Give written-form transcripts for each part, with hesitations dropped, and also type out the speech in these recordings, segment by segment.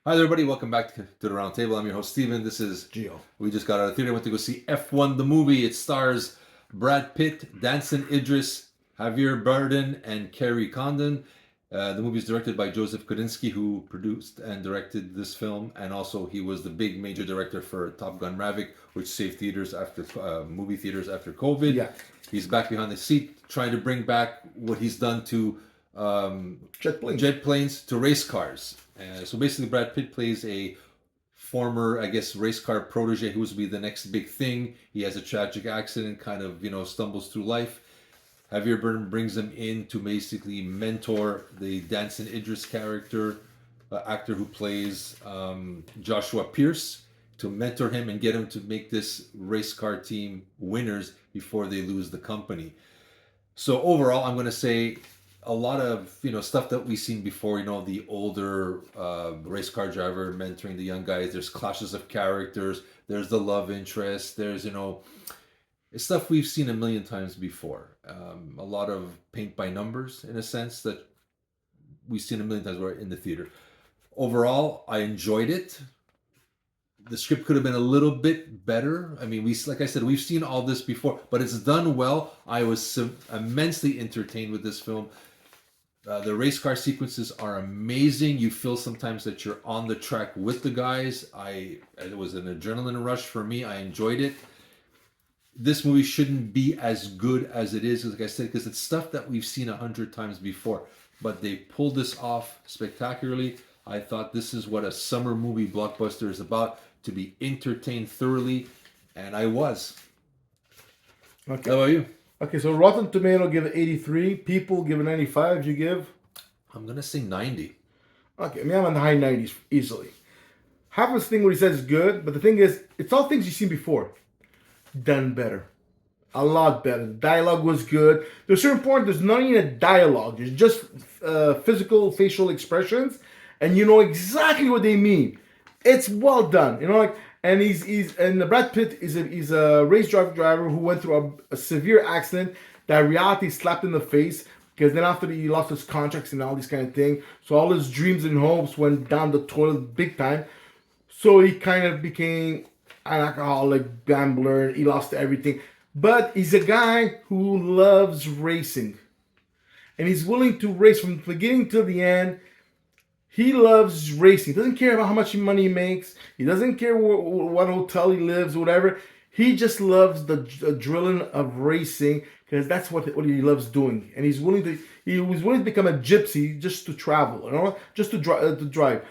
Hi, everybody. Welcome back to the Roundtable. I'm your host, Steven. This is Gio. We just got out of the theater. Went to go see F1 the movie. It stars Brad Pitt, Danson Idris, Javier Bardem, and Kerry Condon. The movie is directed by Joseph Kosinski, who produced and directed this film, and also he was the big major director for Top Gun Maverick, which saved theaters after movie theaters after COVID. Yeah. He's back behind the seat, trying to bring back what he's done to jet planes to race cars. So basically, Brad Pitt plays a former, I guess, race car protege who's to be the next big thing. He has a tragic accident, kind of, stumbles through life. Javier Bardem brings him in to basically mentor the Danson Idris character, actor who plays Joshua Pierce, to mentor him and get him to make this race car team winners before they lose the company. So overall, I'm going to say a lot of stuff that we've seen before. The older race car driver mentoring the young guys. There's clashes of characters. There's the love interest. There's it's stuff we've seen a million times before. A lot of paint by numbers in a sense that we've seen a million times in the theater. Overall, I enjoyed it. The script could have been a little bit better. I mean, like I said, we've seen all this before, but it's done well. I was immensely entertained with this film. The race car sequences are amazing. You feel sometimes that you're on the track with the guys. It was an adrenaline rush for me. I enjoyed it. This movie shouldn't be as good as it is, like I said, because it's stuff that we've seen 100 times before. But they pulled this off spectacularly. I thought this is what a summer movie blockbuster is about, to be entertained thoroughly, and I was. Okay. How about you? Okay, so Rotten Tomato give it 83. People give it 95. You give? I'm going to say 90. Okay, I mean, I'm in the high 90s easily. Half this thing what he says is good, but the thing is, it's all things you've seen before. Done better. A lot better. The dialogue was good. There's certain point, there's not even a dialogue. There's just physical, facial expressions, and you know exactly what they mean. It's well done. And Brad Pitt is a race driver who went through a severe accident that reality slapped in the face, because then after he lost his contracts and all these kind of things, so all his dreams and hopes went down the toilet big time. So he kind of became an alcoholic, gambler. He lost everything. But he's a guy who loves racing, and he's willing to race from the beginning to the end. He loves racing. He doesn't care about how much money he makes. He doesn't care what hotel he lives, whatever. He just loves the adrenaline of racing, because that's what he loves doing. And he was willing to become a gypsy just to travel, just to drive.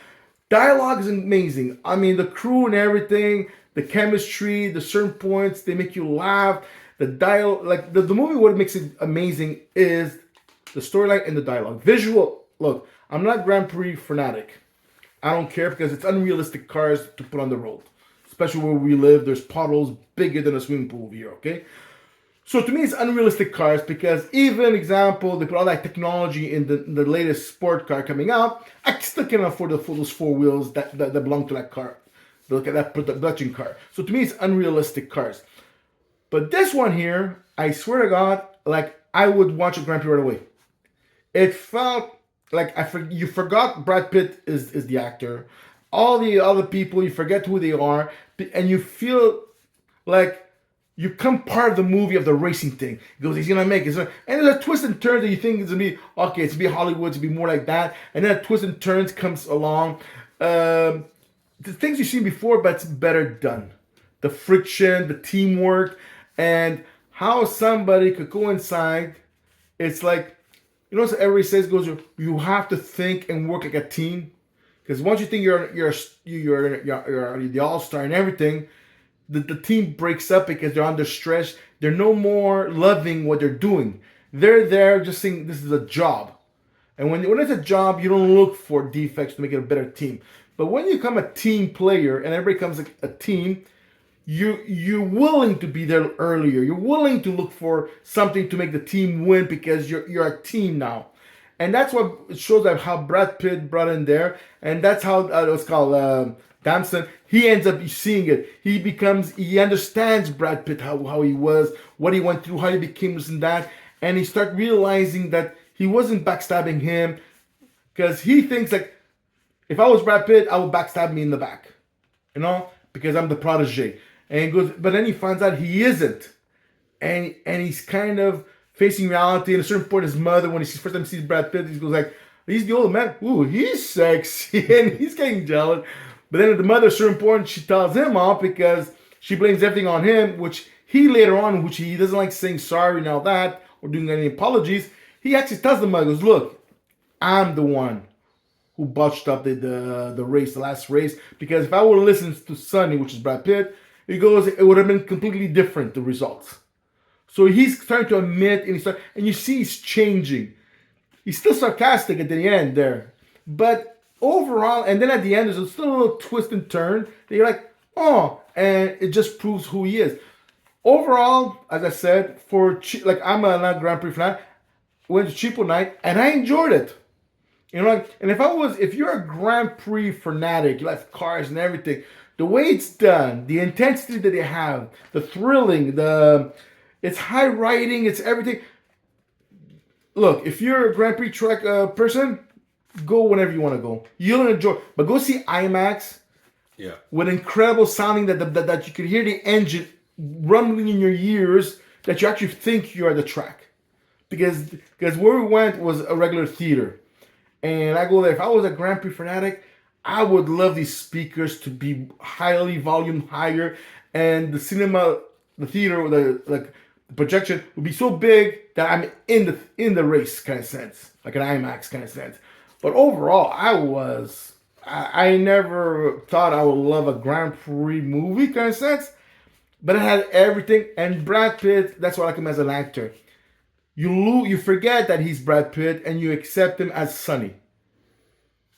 Dialogue is amazing. I mean, the crew and everything, the chemistry, the certain points, they make you laugh. The dialogue, like the movie, what makes it amazing is the storyline and the dialogue. Visual, look, I'm not Grand Prix fanatic. I don't care, because it's unrealistic cars to put on the road. Especially where we live, there's puddles bigger than a swimming pool here, okay? So to me, it's unrealistic cars, because even, example, they put all that technology in the latest sport car coming out. I still can't afford those four wheels that belong to that car. Look at that production car. So to me, it's unrealistic cars. But this one here, I swear to God, like I would watch a Grand Prix right away. It felt like you forgot Brad Pitt is the actor. All the other people, you forget who they are, and you feel like you become part of the movie, of the racing thing. He goes, he's gonna make it. And there's a twist and turn that you think it's gonna be okay. It's gonna be Hollywood. It's gonna be more like that. And then a twist and turns comes along. The things you've seen before, but it's better done. The friction, the teamwork, and how somebody could go inside. It's like, so everybody says you have to think and work like a team, because once you think you're the all-star and everything, the team breaks up because they're under stress. They're no more loving what they're doing. They're there just saying this is a job, and when it's a job, you don't look for defects to make it a better team. But when you become a team player and everybody becomes like a team, you're willing to be there earlier. You're willing to look for something to make the team win, because you're a team now. And that's what it shows that how Brad Pitt brought in there. And that's how it was called, Damson. He ends up seeing it. He understands Brad Pitt, how he was, what he went through, how he became this and that. And he start realizing that he wasn't backstabbing him, because he thinks like, if I was Brad Pitt, I would backstab me in the back, because I'm the protege. And he goes, but then he finds out he isn't, and he's kind of facing reality. And at a certain point, his mother, when he first time sees Brad Pitt, he goes like, he's the old man. Ooh, he's sexy, and he's getting jealous. But then the mother, at a certain point, she tells him off because she blames everything on him, which he later on, which he doesn't like saying sorry and all that, or doing any apologies. He actually tells the mother, goes, look, I'm the one who botched up the race, the last race, because if I would have listened to Sonny, which is Brad Pitt, he goes, it would have been completely different, the results. So he's trying to admit, and you see he's changing. He's still sarcastic at the end there. But overall, and then at the end, there's still a little twist and turn that you're like, oh, and it just proves who he is. Overall, as I said, I'm a not Grand Prix fan, went to Cheapo Night, and I enjoyed it. And if you're a Grand Prix fanatic, you like cars and everything, the way it's done, the intensity that they have, the thrilling, it's high riding, it's everything. Look, if you're a Grand Prix track person, go whenever you want to go. You'll enjoy, but go see IMAX. Yeah. With incredible sounding that you could hear the engine rumbling in your ears, that you actually think you're at the track. Because where we went was a regular theater. And I go there. If I was a Grand Prix fanatic, I would love these speakers to be highly volume higher, and the theater, the projection would be so big that I'm in the race kind of sense, like an IMAX kind of sense. But overall, I never thought I would love a Grand Prix movie kind of sense, but it had everything. And Brad Pitt, that's why I like him as an actor. You forget that he's Brad Pitt and you accept him as Sonny.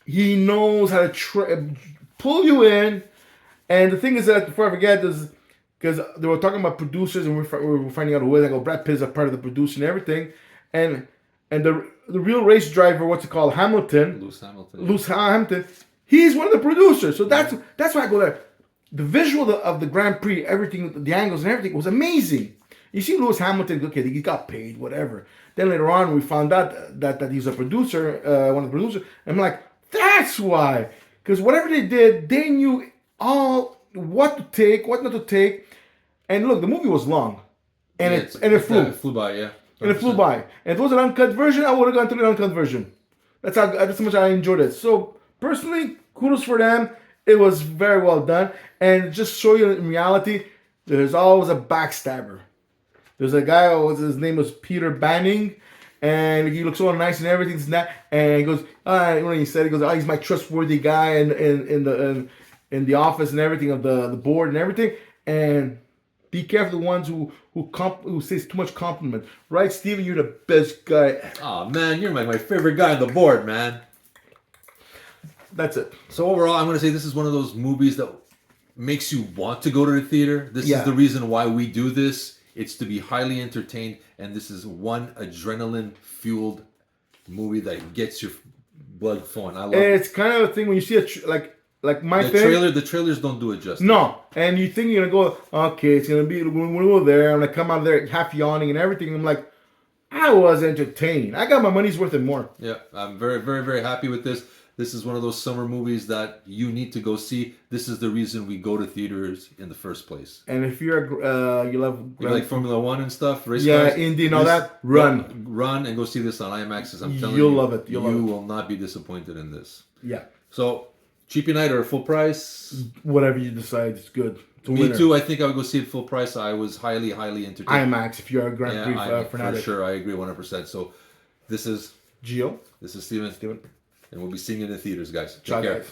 He knows how to pull you in. And the thing is that, before I forget, is because they were talking about producers and we were finding out who it is. I go, Brad Pitt is a part of the producer and everything. And the real race driver, what's it called? Lewis Hamilton. He's one of the producers. So that's why I go there. The visual of the Grand Prix, everything, the angles and everything was amazing. You see Lewis Hamilton, okay, he got paid, whatever. Then later on, we found out that he's a producer, one of the producers. I'm like, that's why. Because whatever they did, they knew all what to take, what not to take. And look, the movie was long. And it flew. It flew by, yeah. 100%. And it flew by. And if it was an uncut version, I would have gone to the uncut version. That's how much I enjoyed it. So, personally, kudos for them. It was very well done. And just show you in reality, there's always a backstabber. There's a guy, his name was Peter Banning, and he looks all nice and everything. And he goes, when he said, he's my trustworthy guy in the office and everything of the board and everything. And be careful the ones who says too much compliment. Right, Steven, you're the best guy. Oh man, you're my favorite guy on the board, man. That's it. So overall, I'm going to say this is one of those movies that makes you want to go to the theater. This is the reason why we do this. It's to be highly entertained, and this is one adrenaline-fueled movie that gets your blood flowing. I love it. It's kind of a thing when you see the trailers don't do it justice. No, and you think you're gonna go, okay, it's gonna be when we go there, I'm gonna come out of there half yawning and everything. And I'm like, I was entertained. I got my money's worth and more. Yeah, I'm very, very, very happy with this. This is one of those summer movies that you need to go see. This is the reason we go to theaters in the first place. And if you're you like Formula One and stuff, race cars, Indy and all that, run and go see this on IMAX. I'm telling you, you'll love it. You will not be disappointed in this. Yeah. So, cheapy night or full price? Whatever you decide, it's good. Me too. I think I would go see it full price. I was highly, highly entertained. IMAX, if you're a Grand Prix fanatic. For sure, I agree 100%. So, this is Gio. This is Steven. And we'll be seeing you in the theaters, guys. Take care. Guys.